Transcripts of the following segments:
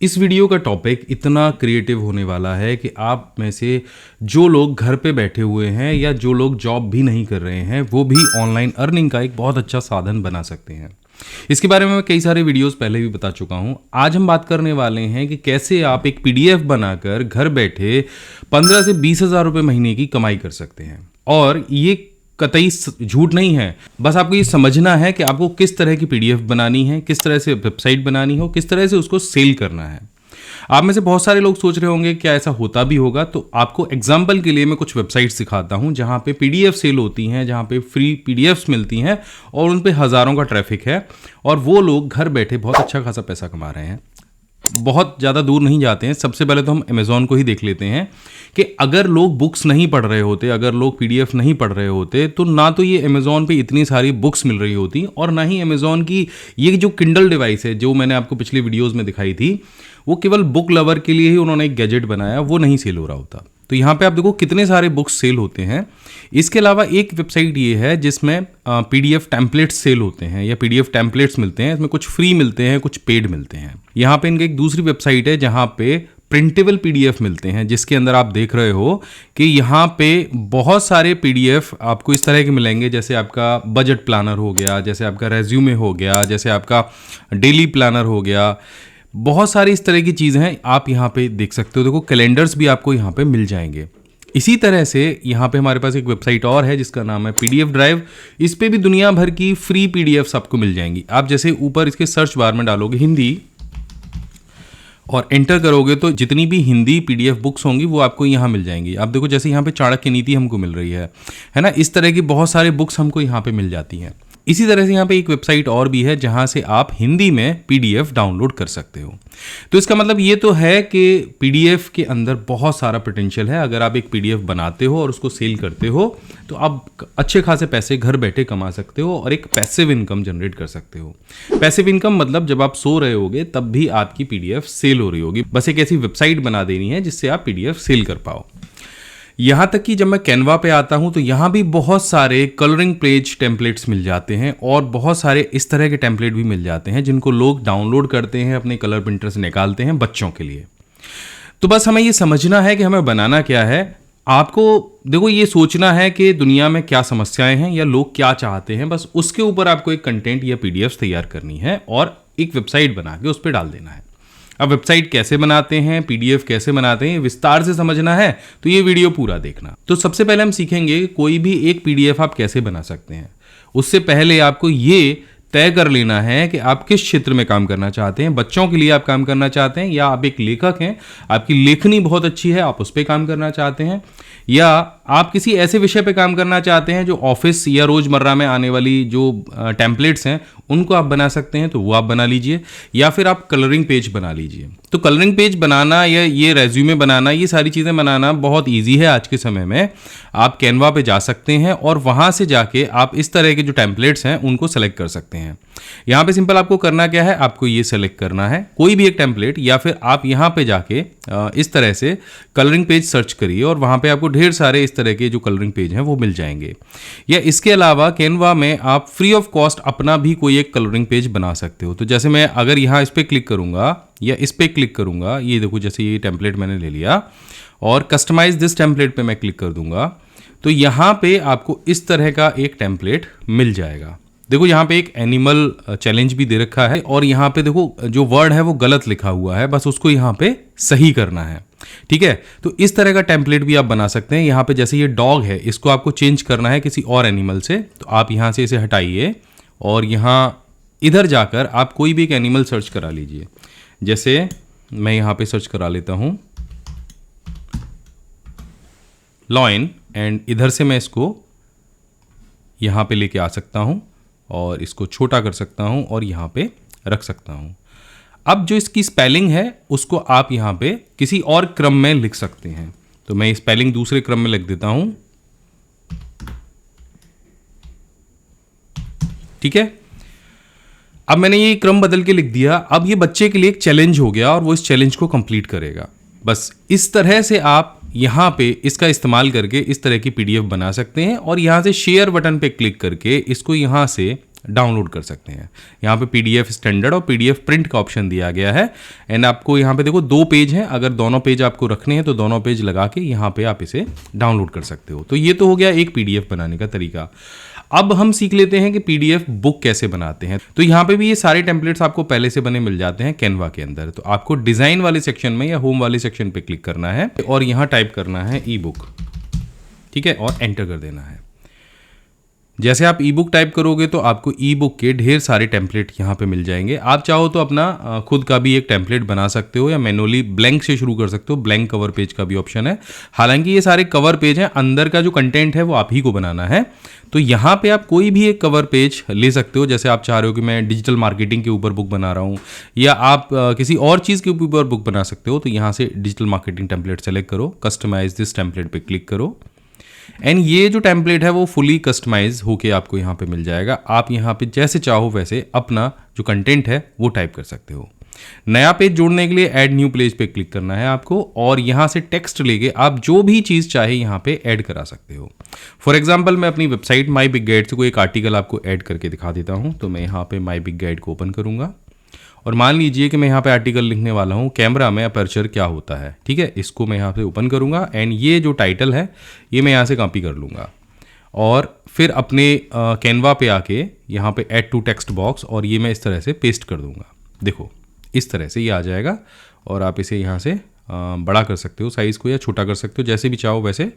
इस वीडियो का टॉपिक इतना क्रिएटिव होने वाला है कि आप में से जो लोग घर पे बैठे हुए हैं या जो लोग जॉब भी नहीं कर रहे हैं वो भी ऑनलाइन अर्निंग का एक बहुत अच्छा साधन बना सकते हैं। इसके बारे में मैं कई सारे वीडियोस पहले भी बता चुका हूं। आज हम बात करने वाले हैं कि कैसे आप एक पीडीएफ बनाकर घर बैठे 15 से 20 हज़ार रुपये महीने की कमाई कर सकते हैं। और ये कतई झूठ नहीं है, बस आपको ये समझना है कि आपको किस तरह की पीडीएफ बनानी है, किस तरह से वेबसाइट बनानी हो, किस तरह से उसको सेल करना है। आप में से बहुत सारे लोग सोच रहे होंगे क्या ऐसा होता भी होगा, तो आपको एग्जाम्पल के लिए मैं कुछ वेबसाइट सिखाता हूं जहां पे पीडीएफ सेल होती हैं, जहां पे फ्री पीडीएफ्स मिलती हैं और उन पे हज़ारों का ट्रैफिक है और वो लोग घर बैठे बहुत अच्छा खासा पैसा कमा रहे हैं। बहुत ज़्यादा दूर नहीं जाते हैं। सबसे पहले तो हम अमेज़ॉन को ही देख लेते हैं कि अगर लोग बुक्स नहीं पढ़ रहे होते, अगर लोग पीडीएफ नहीं पढ़ रहे होते, तो ना तो ये अमेज़ॉन पे इतनी सारी बुक्स मिल रही होती और ना ही अमेज़ॉन की ये जो किंडल डिवाइस है जो मैंने आपको पिछली वीडियोज़ में दिखाई थी, वो केवल बुक लवर के लिए ही उन्होंने एक गैजेट बनाया, वो नहीं सेल हो रहा होता। तो यहाँ पे आप देखो कितने सारे बुक्स सेल होते हैं। इसके अलावा एक वेबसाइट ये है जिसमें पीडीएफ टेम्पलेट्स सेल होते हैं या पीडीएफ टेम्पलेट्स मिलते हैं। इसमें कुछ फ्री मिलते हैं, कुछ पेड मिलते हैं। यहाँ पे इनकी एक दूसरी वेबसाइट है जहाँ पे प्रिंटेबल पीडीएफ मिलते हैं, जिसके अंदर आप देख रहे हो कि यहाँ पे बहुत सारे पीडीएफ आपको इस तरह के मिलेंगे, जैसे आपका बजट प्लानर हो गया, जैसे आपका रेज्यूमे हो गया, जैसे आपका डेली प्लानर हो गया। बहुत सारी इस तरह की चीज़ें हैं, आप यहाँ पे देख सकते हो। देखो कैलेंडर्स भी आपको यहाँ पे मिल जाएंगे। इसी तरह से यहाँ पे हमारे पास एक वेबसाइट और है जिसका नाम है पीडीएफ ड्राइव। इस पे भी दुनिया भर की फ्री पीडीएफ्स आपको मिल जाएंगी। आप जैसे ऊपर इसके सर्च बार में डालोगे हिंदी और एंटर करोगे तो जितनी भी हिंदी पीडीएफ बुक्स होंगी वो आपको यहाँ मिल जाएंगी। आप देखो जैसे यहाँ पे चाणक्य नीति हमको मिल रही है ना, इस तरह की बहुत सारे बुक्स हमको यहाँ पे मिल जाती हैं। इसी तरह से यहाँ पे एक वेबसाइट और भी है जहाँ से आप हिंदी में पीडीएफ डाउनलोड कर सकते हो। तो इसका मतलब ये तो है कि पीडीएफ के अंदर बहुत सारा पोटेंशियल है। अगर आप एक पीडीएफ बनाते हो और उसको सेल करते हो तो आप अच्छे खासे पैसे घर बैठे कमा सकते हो और एक पैसिव इनकम जनरेट कर सकते हो। पैसिव इनकम मतलब जब आप सो रहे होगे तब भी आपकी पीडीएफ सेल हो रही होगी। बस एक ऐसी वेबसाइट बना देनी है जिससे आप पीडीएफ सेल कर पाओ। यहाँ तक कि जब मैं कैनवा पे आता हूँ तो यहाँ भी बहुत सारे कलरिंग पेज टेम्पलेट्स मिल जाते हैं और बहुत सारे इस तरह के टेम्पलेट भी मिल जाते हैं जिनको लोग डाउनलोड करते हैं, अपने कलर प्रिंटर से निकालते हैं बच्चों के लिए। तो बस हमें ये समझना है कि हमें बनाना क्या है। आपको देखो ये सोचना है कि दुनिया में क्या समस्याएं हैं या लोग क्या चाहते हैं, बस उसके ऊपर आपको एक कंटेंट या पीडीएफ तैयार करनी है और एक वेबसाइट बना के उस पर डाल देना है। अब वेबसाइट कैसे बनाते हैं, पीडीएफ कैसे बनाते हैं, विस्तार से समझना है तो ये वीडियो पूरा देखना। तो सबसे पहले हम सीखेंगे कोई भी एक पीडीएफ आप कैसे बना सकते हैं। उससे पहले आपको ये तय कर लेना है कि आप किस क्षेत्र में काम करना चाहते हैं। बच्चों के लिए आप काम करना चाहते हैं या आप एक लेखक हैं, आपकी लेखनी बहुत अच्छी है, आप उस पर काम करना चाहते हैं, या आप किसी ऐसे विषय पे काम करना चाहते हैं जो ऑफिस या रोज़मर्रा में आने वाली जो टेम्पलेट्स हैं उनको आप बना सकते हैं, तो वो आप बना लीजिए। या फिर आप कलरिंग पेज बना लीजिए। तो कलरिंग पेज बनाना या ये रेज्यूमे बनाना, ये सारी चीज़ें बनाना बहुत ईजी है आज के समय में। आप कैनवा पे जा सकते हैं और वहाँ से जाके आप इस तरह के जो टेम्पलेट्स हैं उनको सेलेक्ट कर सकते हैं। यहाँ पे सिंपल आपको करना क्या है, आपको ये सेलेक्ट करना है कोई भी एक टेम्पलेट, या फिर आप यहाँ पे जाके इस तरह से कलरिंग पेज सर्च करिए और वहाँ पे आपको ढेर सारे इस तरह के जो कलरिंग पेज हैं वो मिल जाएंगे। या इसके अलावा कैनवा में आप फ्री ऑफ कॉस्ट अपना भी कोई एक कलरिंग पेज बना सकते हो। तो जैसे मैं अगर यहाँ इस पर क्लिक करूँगा या इस पर क्लिक करूँगा, ये देखो जैसे ये टेम्पलेट मैंने ले लिया और कस्टमाइज दिस टेम्पलेट पे मैं क्लिक कर दूंगा तो यहाँ पे आपको इस तरह का एक टेम्पलेट मिल जाएगा। देखो यहाँ पे एक एनिमल चैलेंज भी दे रखा है और यहाँ पे देखो जो वर्ड है वो गलत लिखा हुआ है, बस उसको यहाँ पे सही करना है। ठीक है, तो इस तरह का टेम्पलेट भी आप बना सकते हैं। यहाँ पे जैसे ये डॉग है, इसको आपको चेंज करना है किसी और एनिमल से, तो आप यहाँ से इसे हटाइए और यहाँ इधर जाकर आप कोई भी एक एनिमल सर्च करा लीजिए। जैसे मैं यहाँ पे सर्च करा लेता हूँ लॉयन, एंड इधर से मैं इसको यहाँ पे लेके आ सकता हूँ और इसको छोटा कर सकता हूँ और यहाँ पे रख सकता हूँ। अब जो इसकी स्पेलिंग है उसको आप यहाँ पे किसी और क्रम में लिख सकते हैं। तो मैं स्पेलिंग दूसरे क्रम में लिख देता हूँ। ठीक है, अब मैंने ये क्रम बदल के लिख दिया। अब ये बच्चे के लिए एक चैलेंज हो गया और वो इस चैलेंज को कंप्लीट करेगा। बस इस तरह से आप यहाँ पे इसका इस्तेमाल करके इस तरह की पीडीएफ बना सकते हैं और यहाँ से शेयर बटन पे क्लिक करके इसको यहाँ से डाउनलोड कर सकते हैं। यहाँ पे PDF स्टैंडर्ड और PDF प्रिंट का ऑप्शन दिया गया है। एंड आपको यहाँ पे देखो 2 पेज हैं, अगर दोनों पेज आपको रखने हैं तो दोनों पेज लगा के यहाँ पे आप इसे डाउनलोड कर सकते हो। तो ये तो हो गया एक PDF बनाने का तरीका। अब हम सीख लेते हैं कि PDF बुक कैसे बनाते हैं। तो यहाँ पे भी ये सारे टेम्पलेट्स आपको पहले से बने मिल जाते हैं कैनवा के अंदर। तो आपको डिज़ाइन वाले सेक्शन में या होम वाले सेक्शन पे क्लिक करना है और यहाँ टाइप करना है ई बुक, ठीक है, और एंटर कर देना है। जैसे आप ई बुक टाइप करोगे तो आपको ई बुक के ढेर सारे टेम्पलेट यहाँ पे मिल जाएंगे। आप चाहो तो अपना खुद का भी एक टेम्पलेट बना सकते हो या मैनुअली ब्लैंक से शुरू कर सकते हो। ब्लैंक कवर पेज का भी ऑप्शन है। हालांकि ये सारे कवर पेज हैं, अंदर का जो कंटेंट है वो आप ही को बनाना है। तो यहाँ पे आप कोई भी एक कवर पेज ले सकते हो। जैसे आप चाह रहे हो कि मैं डिजिटल मार्केटिंग के ऊपर बुक बना रहा हूँ या आप किसी और चीज़ के ऊपर बुक बना सकते हो। तो यहाँ से डिजिटल मार्केटिंग टेम्पलेट सेलेक्ट करो, कस्टमाइज दिस टेम्पलेट पे क्लिक करो एंड ये जो टेम्पलेट है वो फुली कस्टमाइज होके आपको यहाँ पे मिल जाएगा। आप यहाँ पे जैसे चाहो वैसे अपना जो कंटेंट है वो टाइप कर सकते हो। नया पेज जोड़ने के लिए ऐड न्यू पेज पे क्लिक करना है आपको और यहाँ से टेक्स्ट लेके आप जो भी चीज़ चाहे यहाँ पे ऐड करा सकते हो। फॉर एग्जाम्पल मैं अपनी वेबसाइट माई बिग गाइड से कोई एक आर्टिकल आपको ऐड करके दिखा देता हूँ। तो मैं यहाँ पे माई बिग गाइड को ओपन करूँगा और मान लीजिए कि मैं यहाँ पे आर्टिकल लिखने वाला हूँ कैमरा में अपर्चर क्या होता है, ठीक है। इसको मैं यहाँ पे ओपन करूँगा एंड ये जो टाइटल है ये मैं यहाँ से कॉपी कर लूँगा और फिर अपने कैनवा पे आके यहाँ पे ऐड टू टेक्स्ट बॉक्स और ये मैं इस तरह से पेस्ट कर दूँगा। देखो इस तरह से ये आ जाएगा और आप इसे यहाँ से बड़ा कर सकते हो साइज़ को या छोटा कर सकते हो, जैसे भी चाहो वैसे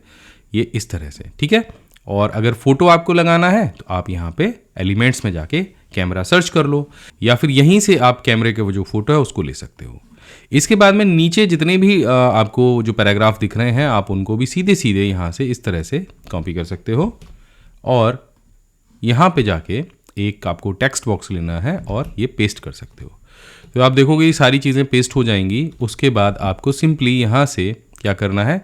ये इस तरह से, ठीक है। और अगर फोटो आपको लगाना है तो आप यहाँ पे एलिमेंट्स में जाके कैमरा सर्च कर लो या फिर यहीं से आप कैमरे के वो जो फोटो है उसको ले सकते हो। इसके बाद में नीचे जितने भी आपको जो पैराग्राफ दिख रहे हैं आप उनको भी सीधे सीधे यहाँ से इस तरह से कॉपी कर सकते हो और यहाँ पे जाके एक आपको टेक्स्ट बॉक्स लेना है और ये पेस्ट कर सकते हो। तो आप देखोगे ये सारी चीज़ें पेस्ट हो जाएंगी। उसके बाद आपको सिंपली यहाँ से क्या करना है,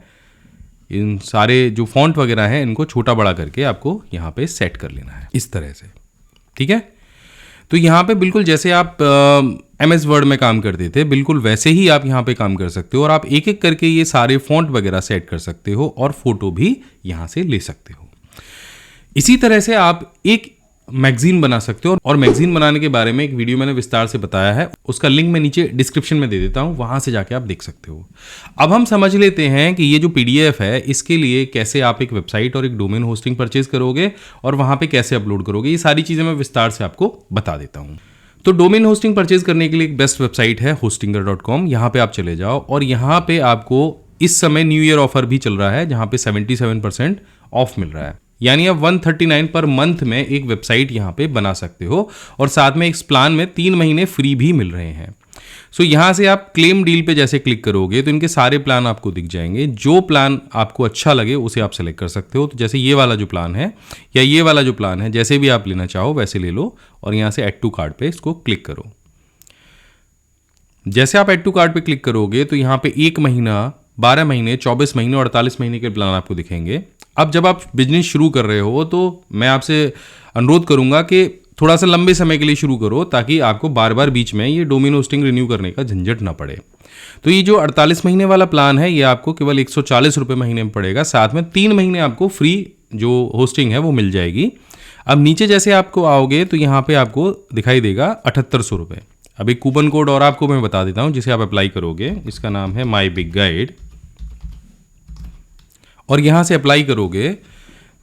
इन सारे जो फॉन्ट वगैरह हैं इनको छोटा बड़ा करके आपको यहाँ पे सेट कर लेना है इस तरह से, ठीक है। तो यहाँ पे बिल्कुल जैसे आप MS वर्ड में काम करते थे बिल्कुल वैसे ही आप यहाँ पे काम कर सकते हो और आप एक एक करके ये सारे फॉन्ट वगैरह सेट कर सकते हो और फोटो भी यहाँ से ले सकते हो। इसी तरह से आप एक मैगजीन बना सकते हो और मैगजीन बनाने के बारे में एक वीडियो मैंने विस्तार से बताया है, उसका लिंक मैं नीचे डिस्क्रिप्शन में दे देता हूँ, वहाँ से जाके आप देख सकते हो। अब हम समझ लेते हैं कि ये जो PDF है इसके लिए कैसे आप एक वेबसाइट और एक डोमेन होस्टिंग परचेज करोगे और वहाँ पे कैसे अपलोड करोगे। ये सारी चीज़ें मैं विस्तार से आपको बता देता हूँ। तो डोमेन होस्टिंग परचेज करने के लिए एक बेस्ट वेबसाइट है hostinger.com। यहाँ पे आप चले जाओ और यहाँ पे आपको इस समय न्यू ईयर ऑफर भी चल रहा है जहाँ पे 77% ऑफ मिल रहा है, यानी आप 139 पर मंथ में एक वेबसाइट यहाँ पे बना सकते हो और साथ में इस प्लान में 3 महीने फ्री भी मिल रहे हैं। सो यहाँ से आप क्लेम डील पे जैसे क्लिक करोगे तो इनके सारे प्लान आपको दिख जाएंगे। जो प्लान आपको अच्छा लगे उसे आप सेलेक्ट कर सकते हो। तो जैसे ये वाला जो प्लान है या ये वाला जो प्लान है, जैसे भी आप लेना चाहो वैसे ले लो और यहाँ से ऐड टू कार्ट पे इसको क्लिक करो। जैसे आप ऐड टू कार्ट पे क्लिक करोगे तो यहाँ पे 1 महीना, 12 महीने, 24 महीने और 48 महीने के प्लान आपको दिखेंगे। अब जब आप बिजनेस शुरू कर रहे हो तो मैं आपसे अनुरोध करूंगा कि थोड़ा सा लंबे समय के लिए शुरू करो ताकि आपको बार बार बीच में ये डोमेन होस्टिंग रिन्यू करने का झंझट ना पड़े। तो ये जो 48 महीने वाला प्लान है ये आपको केवल 140 रुपये महीने में पड़ेगा, साथ में 3 महीने आपको फ्री जो होस्टिंग है वो मिल जाएगी। अब नीचे जैसे आपको आओगे तो यहाँ पे आपको दिखाई देगा 7800 रुपये। अब एक कूपन कोड और आपको मैं बता देता हूँ जिसे आप अप्लाई करोगे, इसका नाम है माई बिग गाइड और यहाँ से अप्लाई करोगे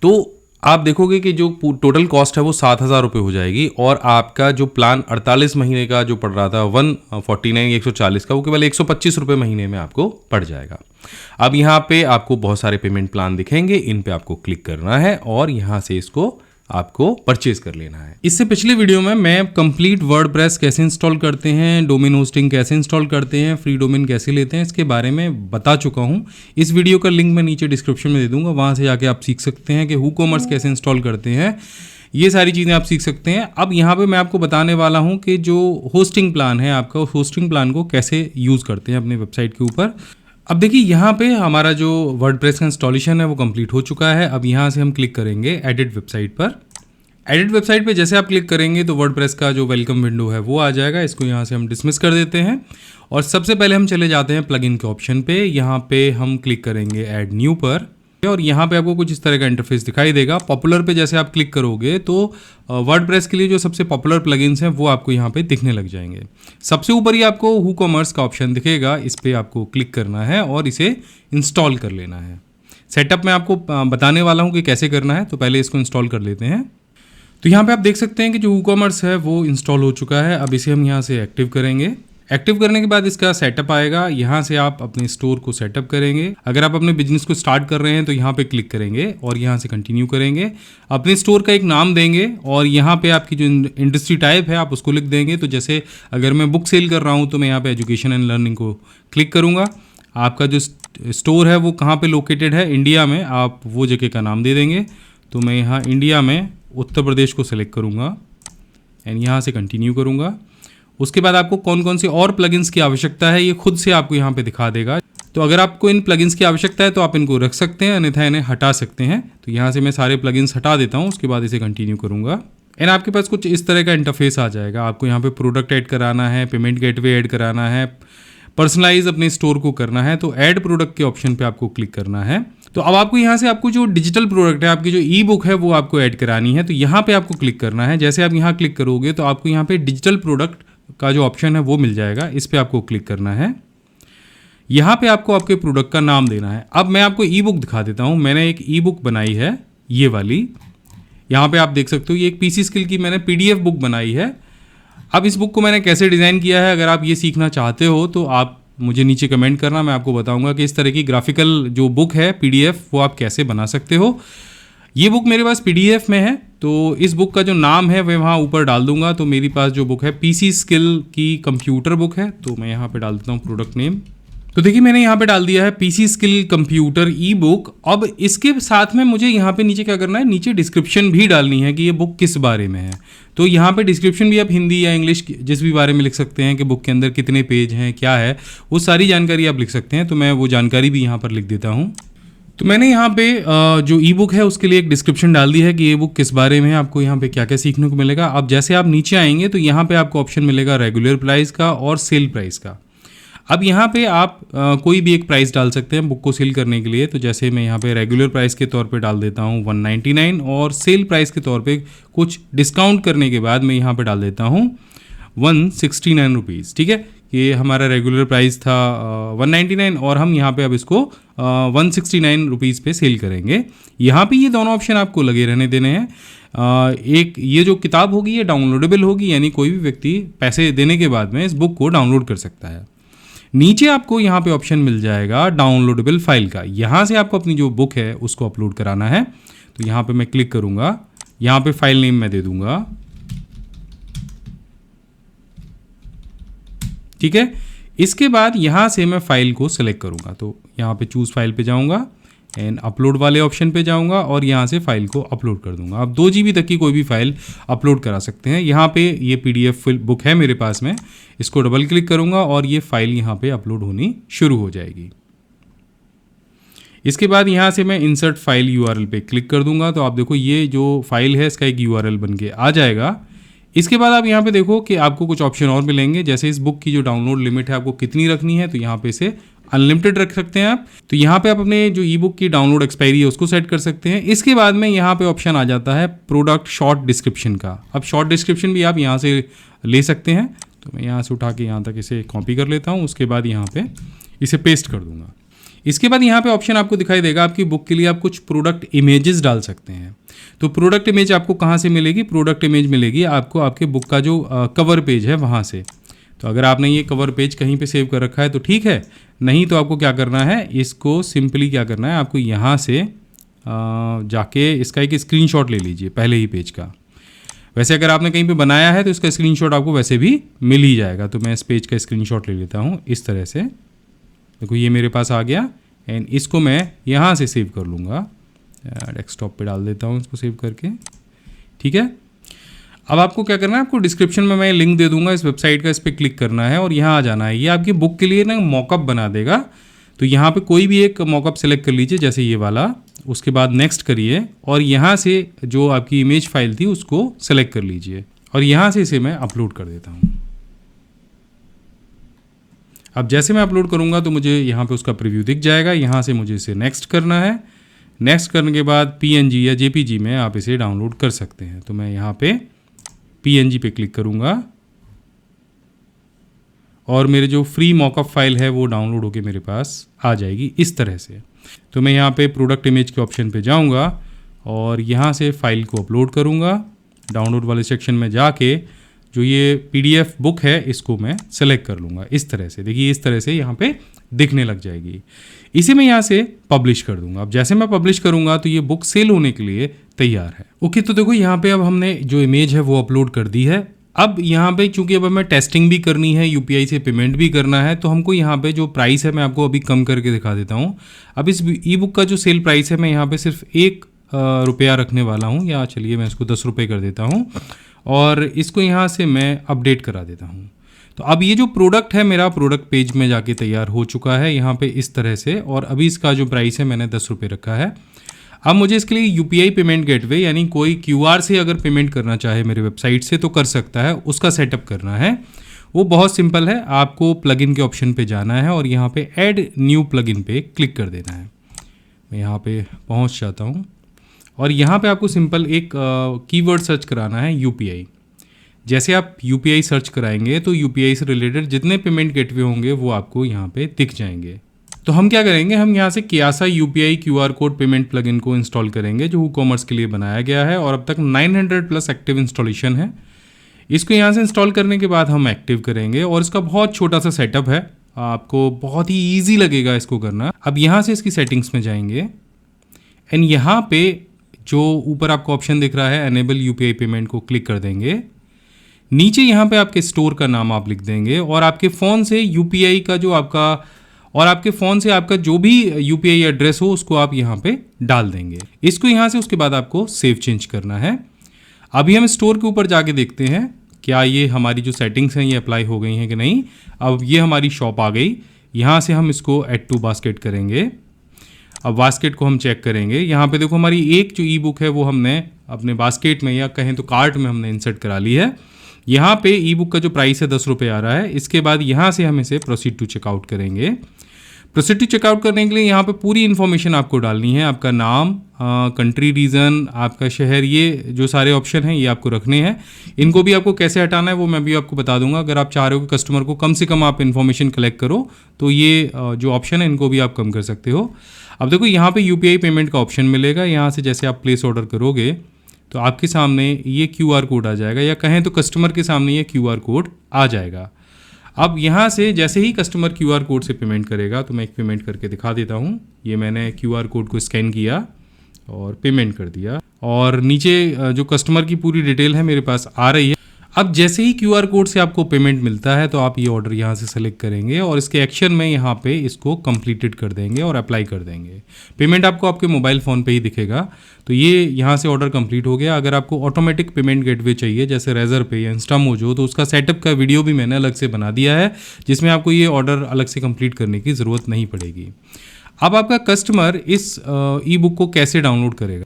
तो आप देखोगे कि जो टोटल कॉस्ट है वो 7,000 रुपये हो जाएगी और आपका जो प्लान 48 महीने का जो पड़ रहा था 149 का वो केवल 125 रुपये महीने में आपको पड़ जाएगा। अब यहाँ पे आपको बहुत सारे पेमेंट प्लान दिखेंगे, इन पे आपको क्लिक करना है और यहाँ से इसको आपको परचेज कर लेना है। इससे पिछले वीडियो में मैं कंप्लीट वर्डप्रेस कैसे इंस्टॉल करते हैं, डोमेन होस्टिंग कैसे इंस्टॉल करते हैं, फ्री डोमेन कैसे लेते हैं, इसके बारे में बता चुका हूं। इस वीडियो का लिंक मैं नीचे डिस्क्रिप्शन में दे दूंगा, वहां से जाके आप सीख सकते हैं कि WooCommerce कैसे इंस्टॉल करते हैं। ये सारी चीज़ें आप सीख सकते हैं। अब यहाँ पे मैं आपको बताने वाला हूँ कि जो होस्टिंग प्लान है आपका, उस होस्टिंग प्लान को कैसे यूज़ करते हैं अपने वेबसाइट के ऊपर। अब देखिए यहाँ पे हमारा जो वर्डप्रेस का इंस्टॉलेशन है वो कंप्लीट हो चुका है। अब यहाँ से हम क्लिक करेंगे एडिट वेबसाइट पर। एडिट वेबसाइट पे जैसे आप क्लिक करेंगे तो वर्डप्रेस का जो वेलकम विंडो है वो आ जाएगा। इसको यहाँ से हम डिसमिस कर देते हैं और सबसे पहले हम चले जाते हैं प्लगइन के ऑप्शन पे। यहाँ पे हम क्लिक करेंगे ऐड न्यू पर और यहाँ पे आपको कुछ इस तरह का इंटरफेस दिखाई देगा। पॉपुलर पे जैसे आप क्लिक करोगे तो वर्डप्रेस के लिए जो सबसे पॉपुलर प्लगइन्स हैं वो आपको यहाँ पे दिखने लग जाएंगे। सबसे ऊपर ही आपको WooCommerce का ऑप्शन दिखेगा, इस पर आपको क्लिक करना है और इसे इंस्टॉल कर लेना है। सेटअप मैं आपको बताने वाला हूँ कि कैसे करना है, तो पहले इसको इंस्टॉल कर लेते हैं। तो यहाँ पे आप देख सकते हैं कि जो WooCommerce है वो इंस्टॉल हो चुका है। अब इसे हम यहाँ से एक्टिव करेंगे। एक्टिव करने के बाद इसका सेटअप आएगा, यहाँ से आप अपने स्टोर को सेटअप करेंगे। अगर आप अपने बिजनेस को स्टार्ट कर रहे हैं तो यहाँ पे क्लिक करेंगे और यहाँ से कंटिन्यू करेंगे। अपने स्टोर का एक नाम देंगे और यहाँ पे आपकी जो इंडस्ट्री टाइप है आप उसको लिख देंगे। तो जैसे अगर मैं बुक सेल कर रहा हूँ तो मैं यहाँ पे एजुकेशन एंड लर्निंग को क्लिक करूँगा। आपका जो स्टोर है वो कहाँ पे लोकेटेड है, इंडिया में, आप वो जगह का नाम दे देंगे। तो मैं यहाँ इंडिया में उत्तर प्रदेश को सिलेक्ट करूँगा एंड यहाँ से कंटिन्यू करूँगा। उसके बाद आपको कौन कौन सी और प्लगइन्स की आवश्यकता है ये खुद से आपको यहाँ पे दिखा देगा। तो अगर आपको इन प्लगइन्स की आवश्यकता है तो आप इनको रख सकते हैं, अन्यथा इन्हें हटा सकते हैं। तो यहाँ से मैं सारे प्लगइन्स हटा देता हूँ, उसके बाद इसे कंटिन्यू करूँगा एंड आपके पास कुछ इस तरह का इंटरफेस आ जाएगा। आपको यहाँ पे प्रोडक्ट ऐड कराना है, पेमेंट गेटवे ऐड कराना है, पर्सनलाइज अपने स्टोर को करना है। तो ऐड प्रोडक्ट के ऑप्शन पे आपको क्लिक करना है। तो अब आपको यहाँ से आपको जो डिजिटल प्रोडक्ट है, आपकी जो ई बुक है वो आपको ऐड करानी है। तो यहाँ पे आपको क्लिक करना है। जैसे आप यहाँ क्लिक करोगे तो आपको यहाँ पे डिजिटल प्रोडक्ट का जो ऑप्शन है वो मिल जाएगा, इस पे आपको क्लिक करना है। यहाँ पे आपको आपके प्रोडक्ट का नाम देना है। अब मैं आपको ई बुक दिखा देता हूँ। मैंने एक ई बुक बनाई है, ये वाली, यहाँ पे आप देख सकते हो। ये एक पीसी स्किल की मैंने PDF बुक बनाई है। अब इस बुक को मैंने कैसे डिज़ाइन किया है, अगर आप ये सीखना चाहते हो तो आप मुझे नीचे कमेंट करना, मैं आपको बताऊंगा कि इस तरह की ग्राफिकल जो बुक है PDF वो आप कैसे बना सकते हो। ये बुक मेरे पास PDF में है, तो इस बुक का जो नाम है मैं वहाँ ऊपर डाल दूंगा। तो मेरे पास जो बुक है PC स्किल की कंप्यूटर बुक है, तो मैं यहाँ पे डाल देता हूँ प्रोडक्ट नेम। तो देखिए मैंने यहाँ पे डाल दिया है PC स्किल कंप्यूटर ई बुक। अब इसके साथ में मुझे यहाँ पे नीचे क्या करना है, नीचे डिस्क्रिप्शन भी डालनी है कि ये बुक किस बारे में है। तो यहाँ पे डिस्क्रिप्शन भी आप हिंदी या इंग्लिश जिस भी बारे में लिख सकते हैं कि बुक के अंदर कितने पेज हैं, क्या है, वो सारी जानकारी आप लिख सकते हैं। तो मैं वो जानकारी भी यहाँ पर लिख देता हूँ। तो मैंने यहाँ पे जो ई बुक है उसके लिए एक डिस्क्रिप्शन डाल दी है कि ये बुक किस बारे में है, आपको यहाँ पे क्या क्या सीखने को मिलेगा। अब जैसे आप नीचे आएंगे तो यहाँ पे आपको ऑप्शन मिलेगा रेगुलर प्राइस का और सेल प्राइस का। अब यहाँ पे आप कोई भी एक प्राइस डाल सकते हैं बुक को सेल करने के लिए। तो जैसे मैं यहाँ पे रेगुलर प्राइस के तौर पे डाल देता हूँ 199 और सेल प्राइस के तौर पे कुछ डिस्काउंट करने के बाद मैं यहाँ पे डाल देता हूँ 169 रुपीज़। ठीक है, ये हमारा रेगुलर प्राइस था 199 और हम यहाँ पे अब इसको 169 रुपीज़ पे सेल करेंगे। यहाँ पे ये दोनों ऑप्शन आपको लगे रहने देने हैं। एक ये जो किताब होगी ये डाउनलोडेबल होगी, यानी कोई भी व्यक्ति पैसे देने के बाद में इस बुक को डाउनलोड कर सकता है। नीचे आपको यहाँ पे ऑप्शन मिल जाएगा डाउनलोडेबल फाइल का। यहाँ से आपको अपनी जो बुक है उसको अपलोड कराना है। तो यहाँ पे मैं क्लिक करूँगा, यहाँ पे फाइल नेम मैं दे दूँगा। ठीक है, इसके बाद यहाँ से मैं फाइल को सिलेक्ट करूँगा। तो यहाँ पे चूज़ फाइल पे जाऊँगा एंड अपलोड वाले ऑप्शन पे जाऊँगा और यहाँ से फाइल को अपलोड कर दूँगा। आप 2 GB तक की कोई भी फाइल अपलोड करा सकते हैं। यहाँ पे ये PDF बुक है मेरे पास में, इसको डबल क्लिक करूँगा और ये फाइल यहाँ पे अपलोड होनी शुरू हो जाएगी। इसके बाद यहाँ से मैं इंसर्ट फाइल URL पे क्लिक कर दूँगा। तो आप देखो ये जो फाइल है इसका एक URL बन के आ जाएगा। इसके बाद आप यहाँ पे देखो कि आपको कुछ ऑप्शन और मिलेंगे, जैसे इस बुक की जो डाउनलोड लिमिट है आपको कितनी रखनी है। तो यहाँ पे इसे अनलिमिटेड रख सकते हैं आप। तो यहाँ पे आप अपने जो ई बुक की डाउनलोड एक्सपायरी है उसको सेट कर सकते हैं। इसके बाद में यहाँ पे ऑप्शन आ जाता है प्रोडक्ट शॉर्ट डिस्क्रिप्शन का। अब शॉर्ट डिस्क्रिप्शन भी आप यहाँ से ले सकते हैं। तो मैं यहाँ से उठा के यहाँ तक इसे कॉपी कर लेता हूँ, उसके बाद यहाँ पे इसे पेस्ट कर दूंगा। इसके बाद यहाँ पे ऑप्शन आपको दिखाई देगा, आपकी बुक के लिए आप कुछ प्रोडक्ट इमेजेस डाल सकते हैं। तो प्रोडक्ट इमेज आपको कहाँ से मिलेगी, प्रोडक्ट इमेज मिलेगी आपको आपके बुक का जो कवर पेज है वहाँ से। तो अगर आपने ये कवर पेज कहीं पे सेव कर रखा है तो ठीक है, नहीं तो आपको क्या करना है, इसको सिंपली क्या करना है, आपको यहाँ से जाके इसका एक स्क्रीनशॉट ले लीजिए पहले ही पेज का। वैसे अगर आपने कहीं पे बनाया है तो इसका स्क्रीनशॉट आपको वैसे भी मिल ही जाएगा। तो मैं इस पेज का स्क्रीनशॉट ले लेता हूँ इस तरह से। देखो ये मेरे पास आ गया एंड इसको मैं यहाँ से सेव कर लूँगा, डेस्कटॉप पे डाल देता हूँ इसको सेव करके। ठीक है, अब आपको क्या करना है, आपको डिस्क्रिप्शन में मैं लिंक दे दूंगा इस वेबसाइट का, इस पर क्लिक करना है और यहाँ आ जाना है। ये आपकी बुक के लिए ना मॉकअप बना देगा। तो यहाँ पे कोई भी एक मॉकअप सेलेक्ट कर लीजिए, जैसे ये वाला, उसके बाद नेक्स्ट करिए और यहाँ से जो आपकी इमेज फाइल थी उसको सेलेक्ट कर लीजिए और यहाँ से इसे मैं अपलोड कर देता हूँ। अब जैसे मैं अपलोड करूँगा तो मुझे यहाँ पे उसका प्रीव्यू दिख जाएगा। यहाँ से मुझे इसे नेक्स्ट करना है। नेक्स्ट करने के बाद PNG या JPG में आप इसे डाउनलोड कर सकते हैं। तो मैं यहाँ पे PNG पे क्लिक करूँगा और मेरे जो फ्री मॉकअप फाइल है वो डाउनलोड होके मेरे पास आ जाएगी इस तरह से। तो मैं यहाँ पे प्रोडक्ट इमेज के ऑप्शन पे जाऊँगा और यहाँ से फाइल को अपलोड करूँगा। डाउनलोड वाले सेक्शन में जाके जो ये PDF बुक है इसको मैं सेलेक्ट कर लूँगा इस तरह से। देखिए इस तरह से यहाँ पे दिखने लग जाएगी। इसे मैं यहाँ से पब्लिश कर दूंगा। अब जैसे मैं पब्लिश करूँगा तो ये बुक सेल होने के लिए तैयार है। ओके, तो देखो यहाँ पे अब हमने जो इमेज है वो अपलोड कर दी है। अब यहाँ पे चूंकि अब हमें टेस्टिंग भी करनी है, UPI से पेमेंट भी करना है, तो हमको यहाँ पे जो प्राइस है मैं आपको अभी कम करके दिखा देता हूँ। अब इस ई बुक का जो सेल प्राइस है मैं यहाँ पे सिर्फ ₹1 रखने वाला हूँ, या चलिए मैं इसको ₹10 कर देता हूँ और इसको यहाँ से मैं अपडेट करा देता हूँ। तो अब ये जो प्रोडक्ट है मेरा प्रोडक्ट पेज में जाके तैयार हो चुका है यहाँ पे इस तरह से, और अभी इसका जो प्राइस है मैंने ₹10 रखा है। अब मुझे इसके लिए UPI पेमेंट गेटवे यानी कोई QR से अगर पेमेंट करना चाहे मेरे वेबसाइट से तो कर सकता है, उसका सेटअप करना है। वो बहुत सिंपल है, आपको प्लगइन के ऑप्शन पे जाना है और यहाँ पे ऐड न्यू प्लगइन पे क्लिक कर देना है। मैं यहाँ पे पहुँच जाता हूँ और यहाँ पे आपको सिंपल एक कीवर्ड सर्च कराना है UPI। जैसे आप UPI सर्च कराएंगे तो UPI से रिलेटेड जितने पेमेंट गेटवे होंगे वो आपको यहाँ पे दिख जाएंगे। तो हम क्या करेंगे, हम यहाँ से Kyasa UPI QR code payment plugin को इंस्टॉल करेंगे जो WooCommerce के लिए बनाया गया है और अब तक 900+ एक्टिव इंस्टॉलेशन है। इसको यहाँ से इंस्टॉल करने के बाद हम एक्टिव करेंगे और इसका बहुत छोटा सा सेटअप है, आपको बहुत ही ईजी लगेगा इसको करना। अब यहाँ से इसकी सेटिंग्स में जाएंगे एंड यहाँ पे जो ऊपर आपको ऑप्शन दिख रहा है एनेबल UPI पेमेंट को क्लिक कर देंगे। नीचे यहाँ पे आपके स्टोर का नाम आप लिख देंगे और आपके फ़ोन से UPI का जो आपका और आपके फ़ोन से आपका जो भी UPI एड्रेस हो उसको आप यहाँ पे डाल देंगे। इसको यहाँ से उसके बाद आपको सेव चेंज करना है। अभी हम स्टोर के ऊपर जाके देखते हैं क्या ये हमारी जो सेटिंग्स हैं ये अप्लाई हो गई हैं कि नहीं। अब ये हमारी शॉप आ गई, यहाँ से हम इसको ऐड टू बास्केट करेंगे। अब बास्केट को हम चेक करेंगे, यहाँ पे देखो हमारी एक जो ई बुक है वो हमने अपने बास्केट में या कहें तो कार्ट में हमने इंसर्ट करा ली है। यहाँ पे ई बुक का जो प्राइस है ₹10 आ रहा है। इसके बाद यहाँ से हम इसे प्रोसीड टू चेकआउट करेंगे। प्रोसीड टू चेकआउट करने के लिए यहाँ पे पूरी इन्फॉर्मेशन आपको डालनी है, आपका नाम, कंट्री, रीजन, आपका शहर, ये जो सारे ऑप्शन हैं ये आपको रखने हैं। इनको भी आपको कैसे हटाना है वो मैं भी आपको बता दूंगा। अगर आप चाह रहे हो कि कस्टमर को कम से कम आप इन्फॉर्मेशन कलेक्ट करो तो ये जो ऑप्शन है इनको भी आप कम कर सकते हो। अब देखो यहाँ पे UPI पेमेंट का ऑप्शन मिलेगा। यहाँ से जैसे आप प्लेस ऑर्डर करोगे तो आपके सामने ये QR कोड आ जाएगा, या कहें तो कस्टमर के सामने ये QR कोड आ जाएगा। अब यहाँ से जैसे ही कस्टमर QR कोड से पेमेंट करेगा तो मैं एक पेमेंट करके दिखा देता हूँ। ये मैंने QR कोड को स्कैन किया और पेमेंट कर दिया और नीचे जो कस्टमर की पूरी डिटेल है मेरे पास आ रही है। अब जैसे ही QR कोड से आपको पेमेंट मिलता है तो आप ये ऑर्डर यहाँ से सेलेक्ट करेंगे और इसके एक्शन में यहाँ पे इसको कंप्लीटेड कर देंगे और अप्लाई कर देंगे। पेमेंट आपको आपके मोबाइल फ़ोन पे ही दिखेगा। तो ये यहाँ से ऑर्डर कंप्लीट हो गया। अगर आपको ऑटोमेटिक पेमेंट गेटवे चाहिए जैसे रेजर पे या इंस्टामोजो, तो उसका सेटअप का वीडियो भी मैंने अलग से बना दिया है जिसमें आपको ये ऑर्डर अलग से कंप्लीट करने की ज़रूरत नहीं पड़ेगी। अब आपका कस्टमर इस ई बुक को कैसे डाउनलोड करेगा,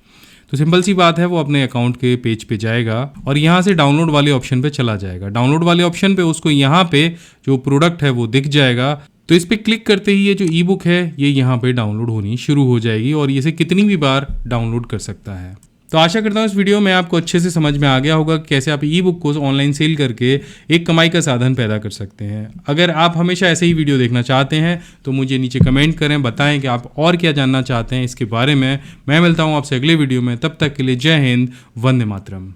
तो सिंपल सी बात है, वो अपने अकाउंट के पेज पे जाएगा और यहाँ से डाउनलोड वाले ऑप्शन पे चला जाएगा। डाउनलोड वाले ऑप्शन पे उसको यहाँ पे जो प्रोडक्ट है वो दिख जाएगा। तो इस पर क्लिक करते ही ये जो ई बुक है ये यहाँ पे डाउनलोड होनी शुरू हो जाएगी और इसे कितनी भी बार डाउनलोड कर सकता है। तो आशा करता हूँ इस वीडियो में आपको अच्छे से समझ में आ गया होगा कि कैसे आप ई बुक को ऑनलाइन सेल करके एक कमाई का साधन पैदा कर सकते हैं। अगर आप हमेशा ऐसे ही वीडियो देखना चाहते हैं तो मुझे नीचे कमेंट करें, बताएं कि आप और क्या जानना चाहते हैं इसके बारे में। मैं मिलता हूँ आपसे अगले वीडियो में, तब तक के लिए जय हिंद, वंदे मातरम।